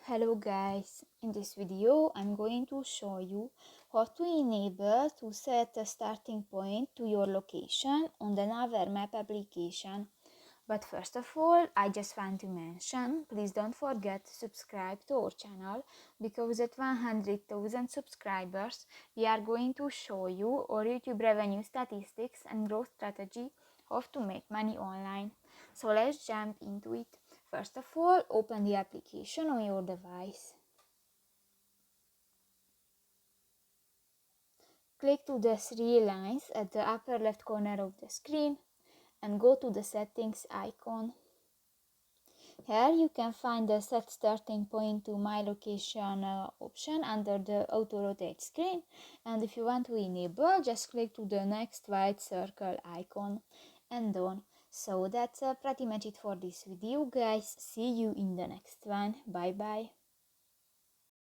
Hello guys, in this video I'm going to show you how to enable to set a starting point to your location on the Naver Map application. But first of all, I just want to mention, please don't forget to subscribe to our channel, because at 100,000 subscribers we are going to show you our YouTube revenue statistics and growth strategy how to make money online. So let's jump into it. First of all, open the application on your device. Click to the three lines at the upper left corner of the screen and go to the settings icon. Here you can find the set starting point to my location option under the auto rotate screen, and if you want to enable, just click to the next white circle icon and done. So that's pretty much it for this video guys. See you in the next one. Bye bye.